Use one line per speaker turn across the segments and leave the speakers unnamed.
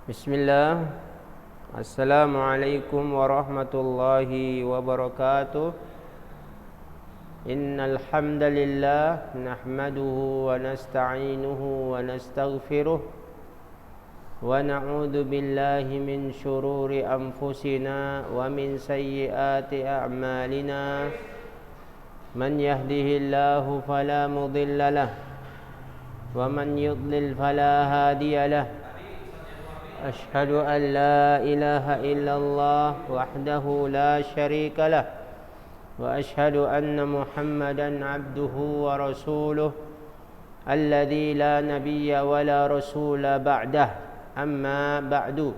Bismillah. Assalamualaikum warahmatullahi wabarakatuh. Innal hamdalillah nahmaduhu wa nasta'inuhu wa nastaghfiruh wa na'udzu billahi min shururi anfusina wa min sayyiati a'malina. Man yahdihillahu fala mudilla lahu wa man yudlil fala hadiya lahu. Asyhadu an la ilaha illallah wahdahu la syarika lah wa asyhadu anna Muhammadan abduhu wa rasuluh alladzi la nabiyya wa la rasula ba'dah. Amma ba'du.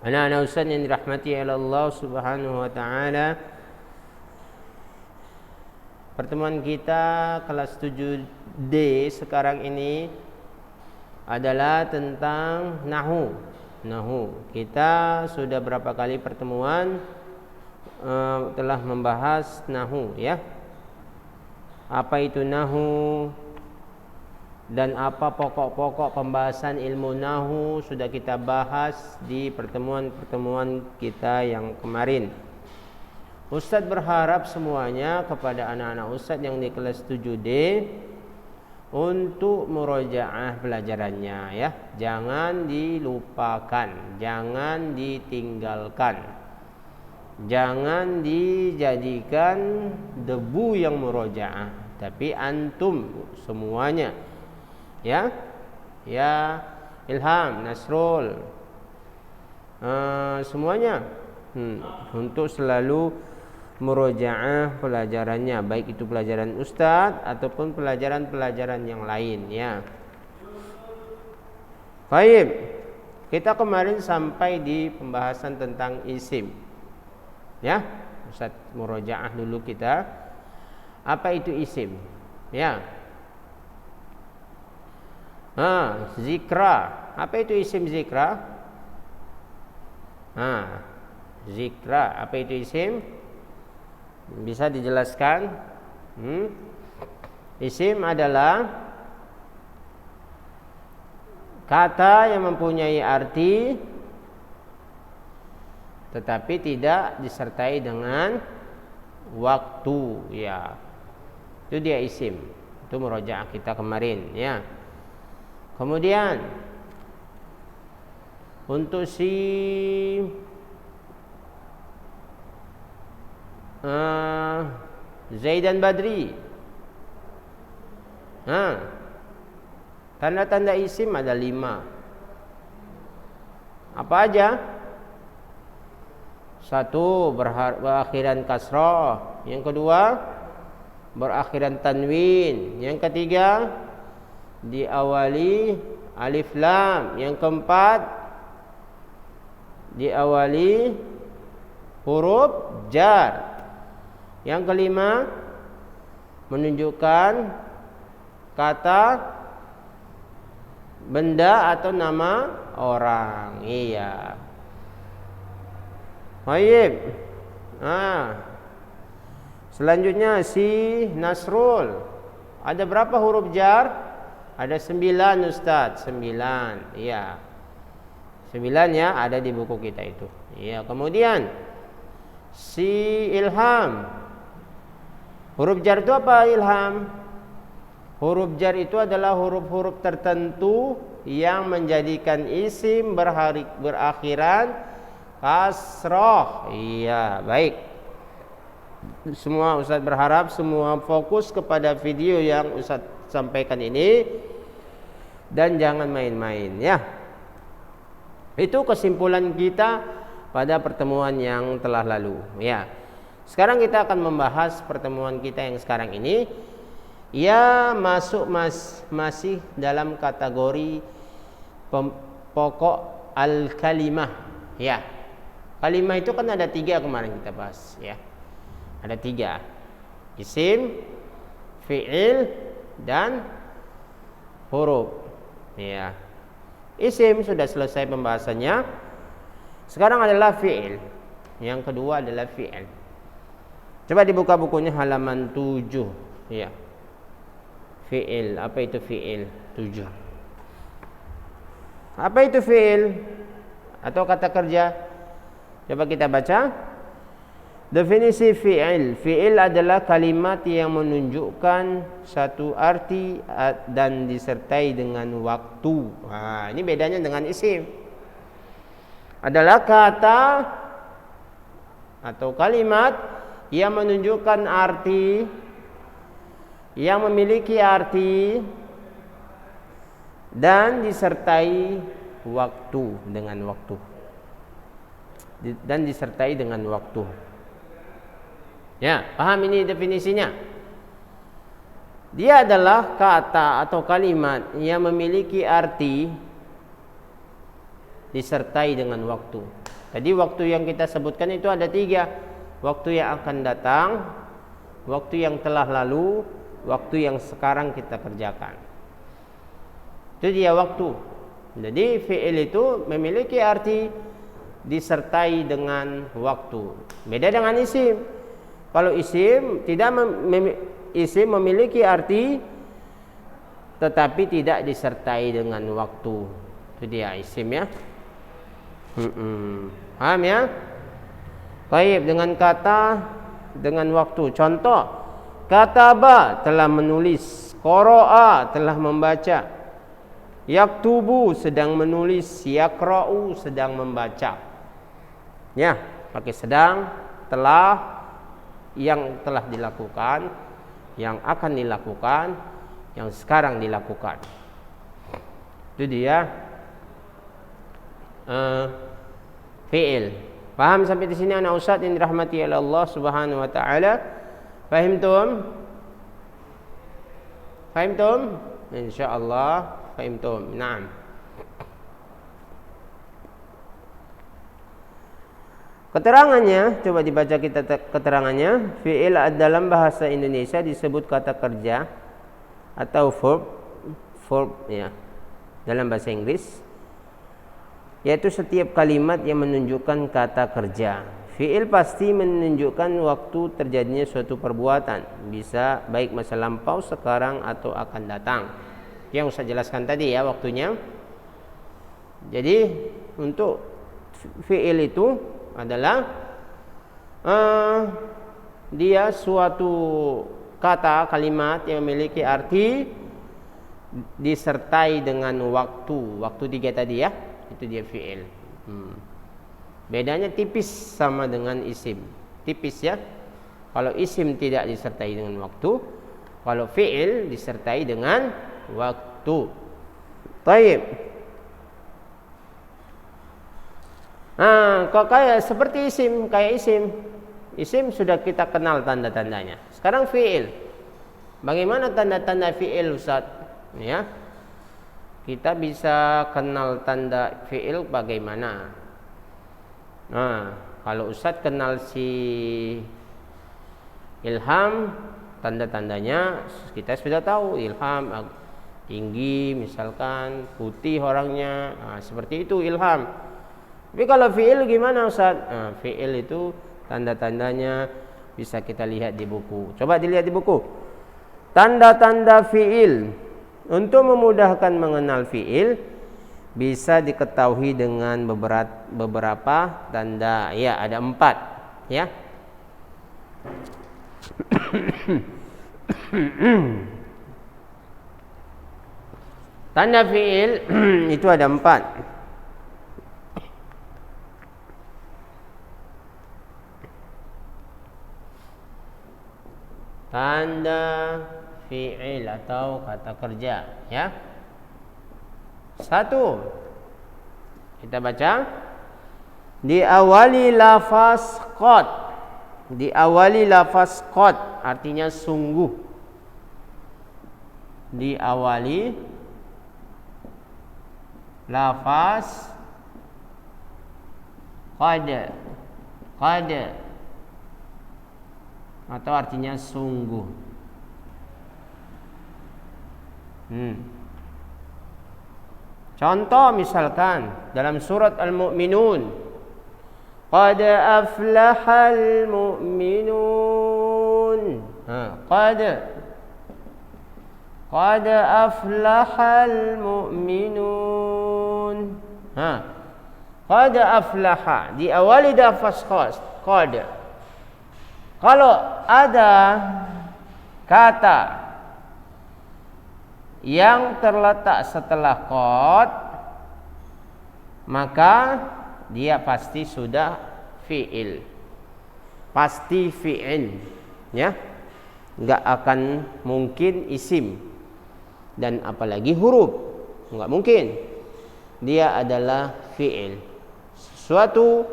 Anak-anak Ustaz yang dirahmati oleh Allah Subhanahu wa taala, pertemuan kita kelas 7D sekarang ini adalah tentang nahu. Kita sudah berapa kali pertemuan telah membahas nahu, ya. Apa itu nahu dan apa pokok-pokok pembahasan ilmu nahu sudah kita bahas di pertemuan-pertemuan kita yang kemarin. Ustadz berharap semuanya kepada anak-anak Ustadz yang di kelas 7D untuk murojaah pelajarannya, ya. Jangan dilupakan, jangan ditinggalkan, jangan dijadikan debu yang murojaah, tapi antum semuanya, ya. Ya, Ilham, Nasrul, semuanya untuk selalu murojaah pelajarannya, baik itu pelajaran Ustadz ataupun pelajaran-pelajaran yang lain, ya. Baik, kita kemarin sampai di pembahasan tentang isim, ya. Ustadz murojaah dulu kita. Apa itu isim, ya. Zikra. Apa itu isim zikra? Zikra. Apa itu isim? Bisa dijelaskan? Isim adalah kata yang mempunyai arti tetapi tidak disertai dengan waktu, ya. Itu dia isim. Itu murojaah kita kemarin, ya. Kemudian untuk si Zaidan Badri, tanda-tanda isim ada 5. Apa aja? 1, berakhiran kasrah. Yang kedua, berakhiran tanwin. Yang ketiga, diawali alif lam. Yang keempat, diawali huruf jar. Yang kelima, menunjukkan kata, benda atau nama orang. Iya. Baik. Selanjutnya si Nasrul. Ada berapa huruf jar? Ada 9, Ustaz. 9. Iya. 9, ya, ada di buku kita itu. Iya. Kemudian si Ilham. Huruf jar itu apa, Ilham? Huruf jar itu adalah huruf-huruf tertentu yang menjadikan isim berakhiran kasroh. Iya, baik. Semua Ustaz berharap semua fokus kepada video yang Ustaz sampaikan ini dan jangan main-main, ya. Itu kesimpulan kita pada pertemuan yang telah lalu, ya. Sekarang kita akan membahas pertemuan kita yang sekarang ini. Ya, masih dalam kategori pokok al-kalimah, ya. Kalimah itu kan ada 3 kemarin kita bahas, ya. Ada 3. Isim, fi'il, dan huruf, ya. Isim sudah selesai pembahasannya. Sekarang adalah fi'il. Yang kedua adalah fi'il. Coba dibuka bukunya halaman 7, ya. Fi'il, apa itu fi'il? 7. Apa itu fi'il atau kata kerja? Coba kita baca. Definisi fi'il. Fi'il adalah kalimat yang menunjukkan satu arti dan disertai dengan waktu. Nah, ini bedanya dengan isim. Adalah kata atau kalimat yang menunjukkan arti, yang memiliki arti dan disertai waktu dengan waktu. Dan disertai dengan waktu. Ya, paham ini definisinya? Dia adalah kata atau kalimat yang memiliki arti disertai dengan waktu. Jadi waktu yang kita sebutkan itu ada 3. Waktu yang akan datang, waktu yang telah lalu, waktu yang sekarang kita kerjakan. Itu dia waktu. Jadi fi'il itu memiliki arti disertai dengan waktu. Beda dengan isim. Kalau isim isim memiliki arti tetapi tidak disertai dengan waktu. Itu dia isim ya. Paham ya? Baik, dengan kata, dengan waktu. Contoh, kataba telah menulis, qara'a telah membaca, yaktubu sedang menulis, yaqra'u sedang membaca. Ya, pakai sedang, telah, yang telah dilakukan, yang akan dilakukan, yang sekarang dilakukan. Itu dia fi'il. Paham sampai di sini anak ustaz yang dirahmati oleh Allah Subhanahu wa taala? Fahimtum? Fahimtum? Insyaallah fahimtum. Naam. Keterangannya, coba dibaca kita keterangannya. Fi'il dalam bahasa Indonesia disebut kata kerja atau verb ya. Dalam bahasa Inggris yaitu setiap kalimat yang menunjukkan kata kerja. Fi'il pasti menunjukkan waktu terjadinya suatu perbuatan, bisa baik masa lampau, sekarang atau akan datang. Yang saya jelaskan tadi ya waktunya. Jadi untuk fi'il itu adalah dia suatu kata kalimat yang memiliki arti disertai dengan waktu. Waktu 3 tadi ya. Itu dia fi'il. Bedanya tipis sama dengan isim. Tipis ya. Kalau isim tidak disertai dengan waktu, kalau fi'il disertai dengan waktu. Baik. Kok kayak seperti isim, kayak isim. Isim sudah kita kenal tanda-tandanya. Sekarang fi'il. Bagaimana tanda-tanda fi'il, Ustaz? Ya. Kita bisa kenal tanda fi'il bagaimana? Kalau Ustaz kenal si Ilham, tanda-tandanya kita sudah tahu. Ilham tinggi misalkan, putih orangnya, seperti itu Ilham. Tapi kalau fi'il gimana Ustaz? Fi'il itu tanda-tandanya bisa kita lihat di buku. Coba dilihat di buku. Tanda-tanda fi'il. Untuk memudahkan mengenal fi'il bisa diketahui dengan beberapa tanda. Ya, ada 4 ya. Tanda fi'il itu ada 4. Tanda fi'il atau kata kerja ya. 1. Kita baca. Diawali lafaz qad. Diawali lafaz qad artinya sungguh. Diawali lafaz qad. Qad atau artinya sungguh. Contoh misalkan dalam surat Al-Mu'minun, qad aflahal mu'minun. Qad aflahal mu'minun. Qad aflaha, diawali lafaz qad. Kalau ada kata yang terletak setelah qad, maka dia pasti sudah fi'il. Pasti fi'il, ya. Enggak akan mungkin isim dan apalagi huruf. Enggak mungkin. Dia adalah fi'il. Suatu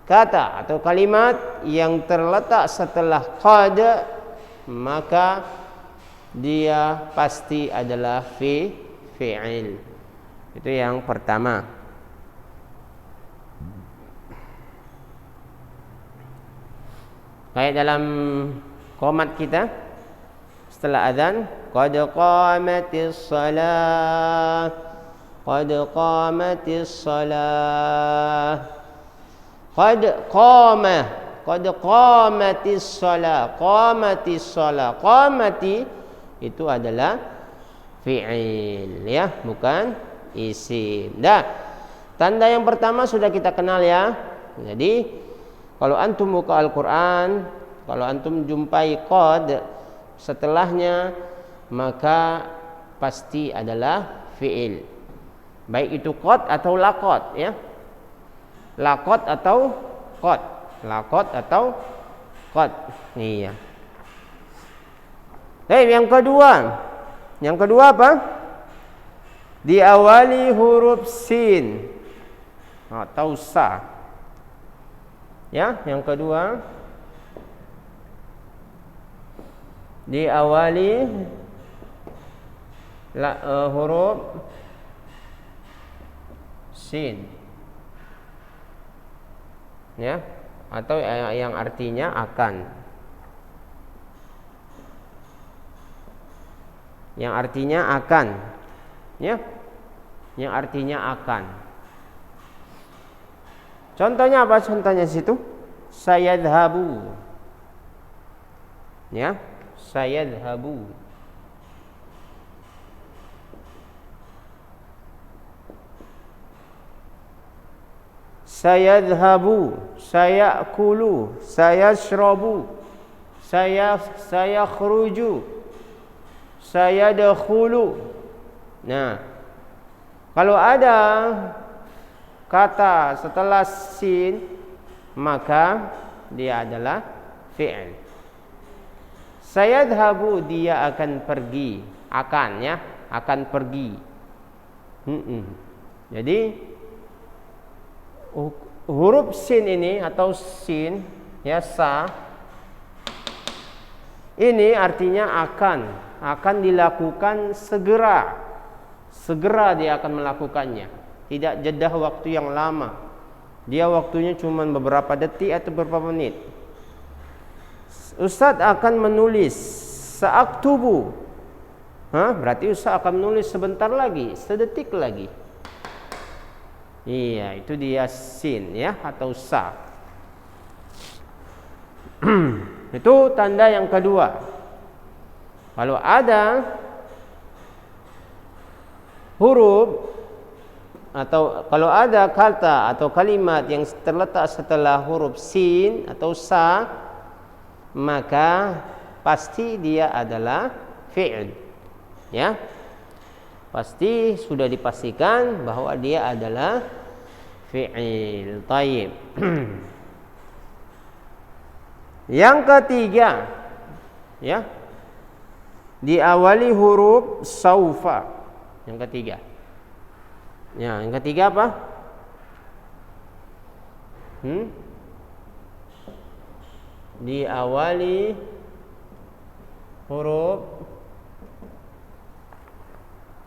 kata atau kalimat yang terletak setelah qad, maka dia pasti adalah fi'il. Itu yang pertama. Kayak dalam qomat kita setelah azan, qad qamatis shalah, qad qamatis shalah, qad qamatis shalah, qamatis shalah. Qamati itu adalah fi'il, ya, bukan isim. Dah. Tanda yang pertama sudah kita kenal, ya. Jadi kalau antum buka Al-Quran, kalau antum jumpai qad setelahnya, maka pasti adalah fi'il. Baik itu qad atau laqad, ya. Laqad atau qad. Laqad atau qad. Iya. Baik, yang kedua. Yang kedua apa? Diawali huruf sin atau sa. Ya, yang kedua diawali huruf sin, ya, atau yang artinya akan. Yang artinya akan, ya, yang artinya akan. Contohnya apa? Contohnya situ, sayadhabu, ya, sayadhabu. Sayadhabu, sayakulu, sayashrabu, sayakhruju, sayadkhulu. Nah, kalau ada kata setelah sin, maka dia adalah fi'il. Sayadhabu, dia akan pergi, akan, ya, akan pergi. Jadi huruf sin ini atau sin, ya, sa, ini artinya akan dilakukan segera. Segera dia akan melakukannya. Tidak jeda waktu yang lama. Dia waktunya cuma beberapa detik atau beberapa menit. Ustaz akan menulis saaktubu. Berarti Ustaz akan menulis sebentar lagi, sedetik lagi. Iya, itu dia sin, ya, atau sa. Itu tanda yang kedua. Kalau ada huruf atau kalau ada kata atau kalimat yang terletak setelah huruf sin atau sa, maka pasti dia adalah fi'il, ya. Pasti sudah dipastikan bahwa dia adalah fi'il. Taib. Yang ketiga, ya, diawali huruf saufa. Yang ketiga. Ya, yang ketiga apa? Diawali huruf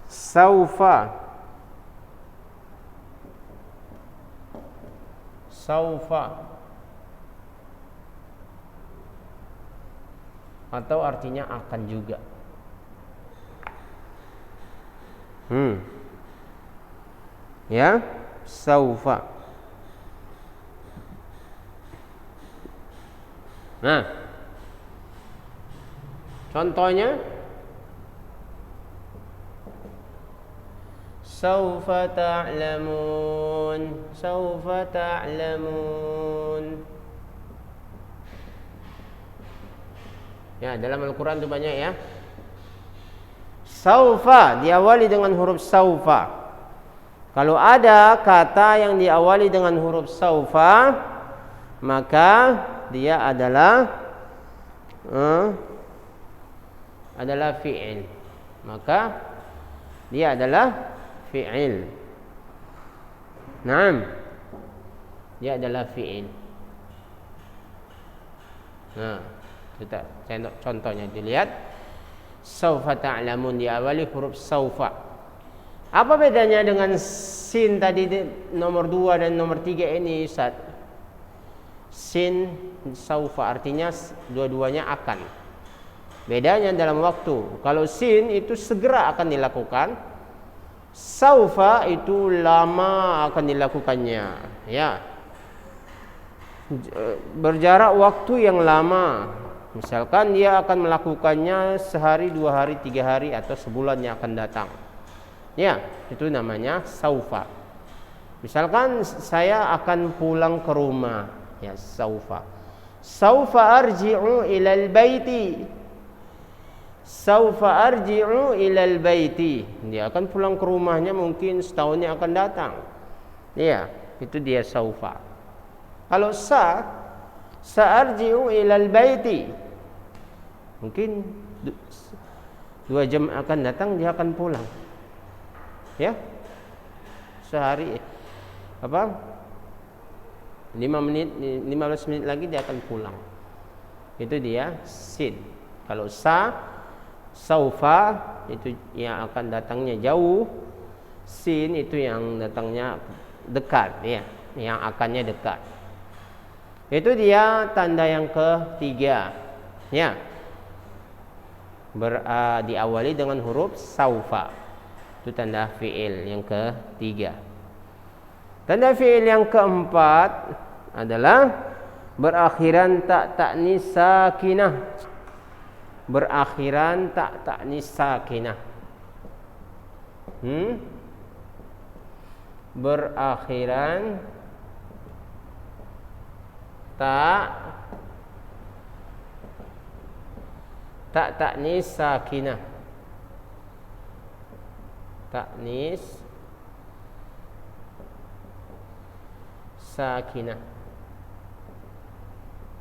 saufa. Saufa. Atau artinya akan juga. Ya, saufa. Nah, contohnya Saufa ta'lamun. Saufa ta'lamun. Ya, dalam Al-Quran itu banyak ya. Saufa diawali dengan huruf saufa. Kalau ada kata yang diawali dengan huruf saufa, maka dia adalah fi'il. Maka dia adalah fi'il. Naam. Dia adalah fi'il. Nah, kita contohnya dilihat. Saufa ta'lamun diawali huruf saufa. Apa bedanya dengan sin tadi nomor 2 dan nomor 3 ini, Ustaz? Sin saufa artinya dua-duanya akan. Bedanya dalam waktu. Kalau sin itu segera akan dilakukan. Saufa itu lama akan dilakukannya, ya. Berjarak waktu yang lama. Misalkan dia akan melakukannya sehari, 2 hari, 3 hari atau sebulan yang akan datang. Ya, itu namanya saufa. Misalkan saya akan pulang ke rumah, ya saufa. Saufa arji'u ilal baiti. Saufa arji'u ilal baiti. Dia akan pulang ke rumahnya mungkin setahun yang akan datang. Ya, itu dia saufa. Kalau sa'arji'u ilal baiti, mungkin 2 jam akan datang dia akan pulang. Ya, sehari 15 menit lagi dia akan pulang. Itu dia sin. Kalau saufa itu yang akan datangnya jauh, sin itu yang datangnya dekat, ya, yang akannya dekat. Itu dia tanda yang ketiga, ya. Diawali dengan huruf saufa. Itu tanda fi'il yang ketiga. Tanda fi'il yang keempat adalah berakhiran ta ta'nis sakinah. Berakhiran ta ta'nis sakinah. Berakhiran ta'nis sakinah. Ta'nis sakinah.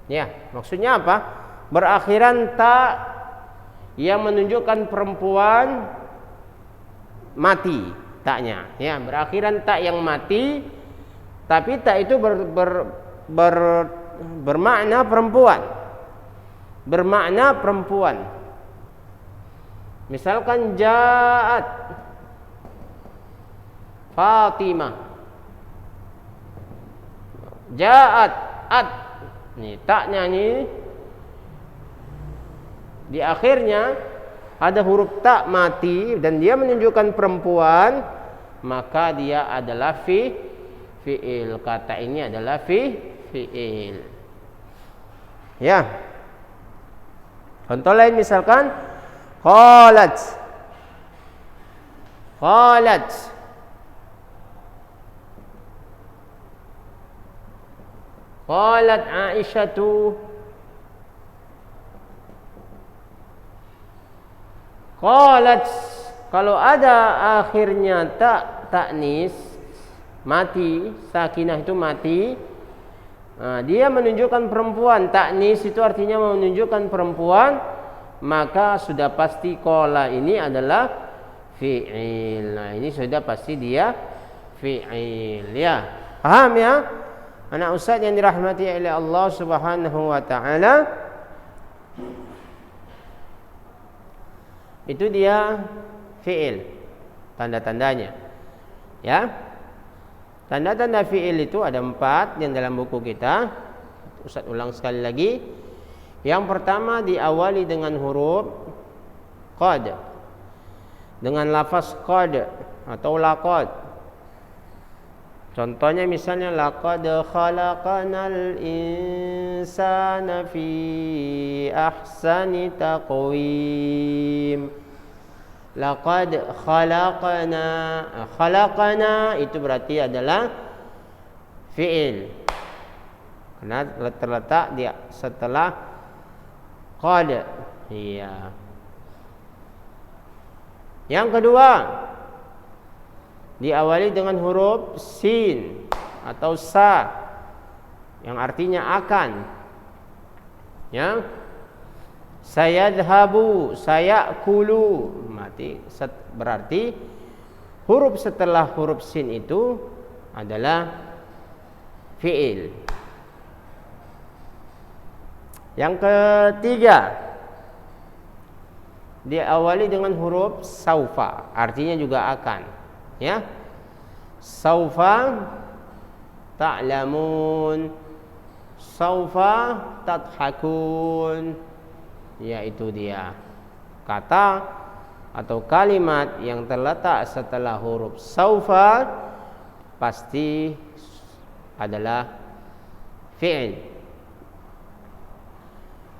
Ya, maksudnya apa? Berakhiran ta yang menunjukkan perempuan mati, taknya. Ya, berakhiran ta yang mati, tapi ta itu bermakna perempuan. Bermakna perempuan. Misalkan ja'at Fatimah. Ja'at at. Nih, taknya nih di akhirnya ada huruf ta mati dan dia menunjukkan perempuan, maka dia adalah fi'il. Kata ini adalah fi'il. Ya. Contoh lain misalkan qalat. Qalat Aisyatu. Qalat, kalau ada akhirnya ta'nis mati, sakinah itu mati, dia menunjukkan perempuan. Ta'nis itu artinya menunjukkan perempuan, maka sudah pasti qala ini adalah fi'il. Nah, ini sudah pasti dia fi'il, ya. Paham ya? Anak ustaz yang dirahmati oleh Allah Subhanahu wa taala. Itu dia fi'il, tanda-tandanya. Ya. Tanda-tanda fi'il itu ada 4 yang dalam buku kita. Ustaz ulang sekali lagi. Yang pertama diawali dengan huruf qad. Dengan lafaz qad atau laqad. Contohnya misalnya laqad khalaqanal insana fi ahsani taqwim. Laqad khalaqna. Khalaqna itu berarti adalah fi'il. Karena terletak dia setelah qad. Iya. Yang kedua, diawali dengan huruf sin atau sa yang artinya akan. Ya. Sayadhabu, sayakulu. Berarti huruf setelah huruf sin itu adalah fi'il. Yang ketiga, diawali dengan huruf saufa, artinya juga akan. Ya. Saufa ta'lamun, saufa tadhakun. Yaitu dia kata atau kalimat yang terletak setelah huruf saufa pasti adalah fi'il.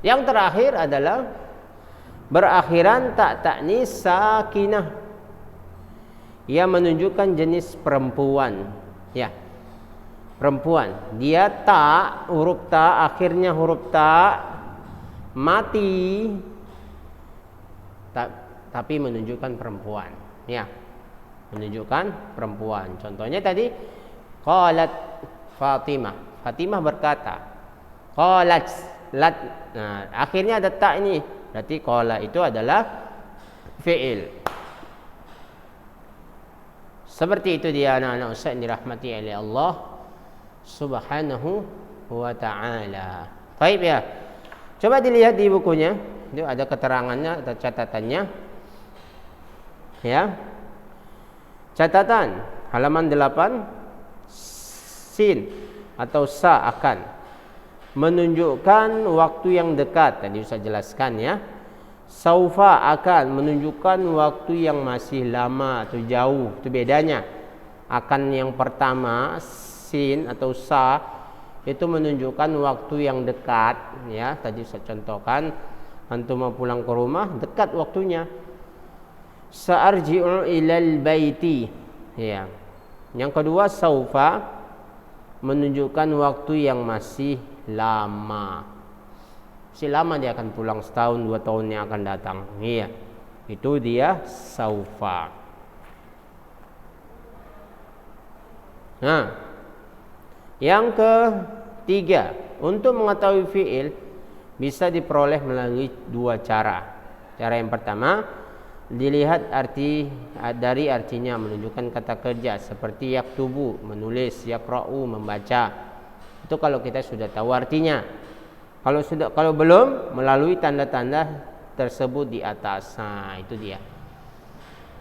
Yang terakhir adalah berakhiran ta ta'nis sakinah yang menunjukkan jenis perempuan. Ya, perempuan. Dia ta, huruf ta, akhirnya huruf ta mati, tapi menunjukkan perempuan. Ya, menunjukkan perempuan. Contohnya tadi qalat Fatimah. Fatimah berkata. Qalat lat. Nah, akhirnya ada ta ini. Berarti qala itu adalah fi'il. Seperti itu dia anak-anak Ustaz yang dirahmati oleh Allah Subhanahu wa ta'ala. Baik ya. Coba dilihat di bukunya, itu ada keterangannya, ada catatannya. Ya. Catatan halaman 8, sin atau sa akan menunjukkan waktu yang dekat. Tadi saya jelaskan ya. Saufa akan menunjukkan waktu yang masih lama atau jauh. Itu bedanya. Akan yang pertama sin atau sa itu menunjukkan waktu yang dekat, ya. Tadi saya contohkan, antum mau pulang ke rumah, dekat waktunya. Sa'arji'u ilal baiti. Ya. Yang kedua saufa menunjukkan waktu yang masih lama. Masih lama dia akan pulang, setahun 2 tahun yang akan datang. Iya. Itu dia saufa. Nah, yang ketiga, untuk mengetahui fi'il bisa diperoleh melalui 2 cara. Cara yang pertama, dilihat dari artinya, menunjukkan kata kerja seperti yaktubu, menulis, yaqra'u, membaca. Itu kalau kita sudah tahu artinya. Kalau belum, melalui tanda-tanda tersebut di atas. Nah, itu dia.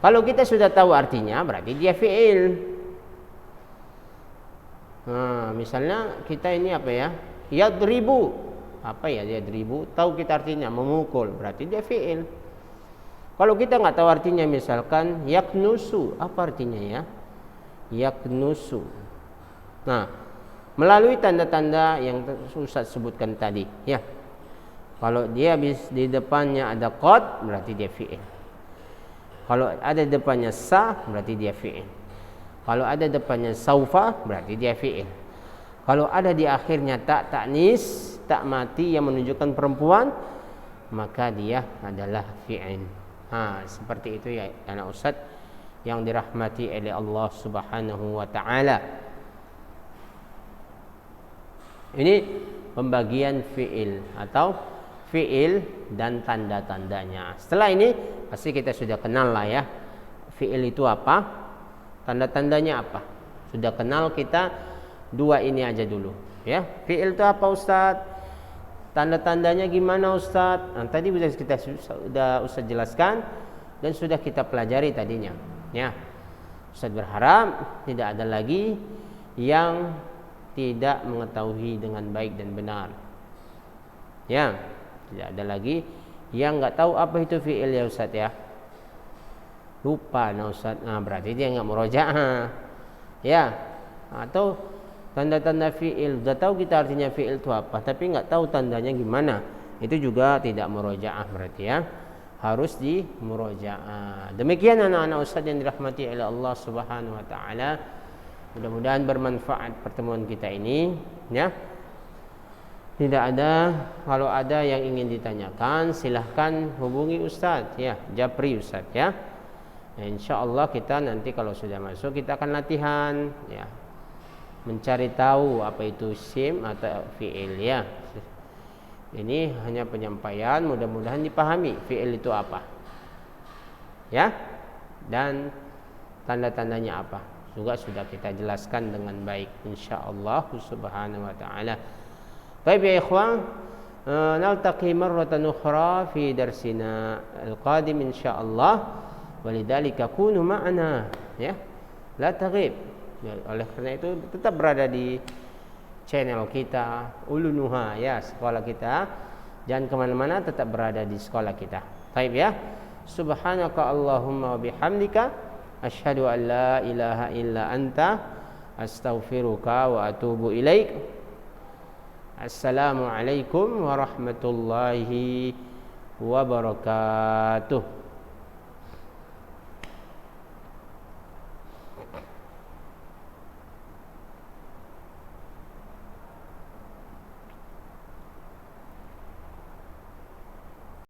Kalau kita sudah tahu artinya, berarti dia fi'il. Nah, misalnya kita ini apa ya? Yadribu. Apa ya yadribu? Tahu kita artinya memukul, berarti dia fi'il. Kalau kita nggak tahu artinya, misalkan yaknusu, apa artinya ya? Yaknusu. Nah, melalui tanda-tanda yang Ustaz sebutkan tadi, ya. Kalau dia di depannya ada qad, berarti dia fi'il. Kalau ada depannya sa, berarti dia fi'il. Kalau ada depannya saufa, berarti dia fi'il. Kalau ada di akhirnya tak ta'nis, tak mati yang menunjukkan perempuan, maka dia adalah fi'il. Seperti itu ya anak Ustaz yang dirahmati oleh Allah Subhanahu wa ta'ala. Ini pembagian fi'il atau fi'il dan tanda-tandanya. Setelah ini pasti kita sudah kenal lah ya, fi'il itu apa, tanda-tandanya apa. Sudah kenal kita 2 ini aja dulu ya. Fi'il itu apa Ustaz? Tanda-tandanya gimana Ustaz? Nah, tadi sudah Ustaz jelaskan dan sudah kita pelajari tadinya ya. Ustaz berharap tidak ada lagi yang tidak mengetahui dengan baik dan benar. Ya, tidak ada lagi yang nggak tahu apa itu fi'il ya Ustaz ya. Lupa nah Ustaz. Nah, berarti dia nggak murojaah. Ya. Atau tanda-tanda fi'il, udah tahu kita artinya fi'il itu apa, tapi nggak tahu tandanya gimana. Itu juga tidak murojaah berarti ya. harus di murojaah. Demikian anak-anak ustaz yang dirahmati oleh Allah Subhanahu wa taala. Mudah-mudahan bermanfaat pertemuan kita ini, ya. Tidak ada, kalau ada yang ingin ditanyakan silahkan hubungi Ustaz, ya, Japri Ustaz, ya. Insyaallah kita nanti kalau sudah masuk kita akan latihan, ya, mencari tahu apa itu isim atau fi'il, ya. Ini hanya penyampaian, mudah-mudahan dipahami fi'il itu apa, ya, dan tanda-tandanya apa juga sudah kita jelaskan dengan baik insyaallah subhanahu wa ta'ala. Baik ya ikhwan, naltaqi marratan ukhra fi darsina al-qadim insyaallah. Walidzalika kunu ma'ana, ya. La taghib. Ya, oleh karena itu tetap berada di channel kita Ulunuha, ya, sekolah kita. Jangan kemana-mana, tetap berada di sekolah kita. Baik ya. Subhanaka Allahumma wa bihamdika asyhadu an la ilaha illa anta astaghfiruka wa atubu ilaik. Assalamualaikum warahmatullahi wabarakatuh.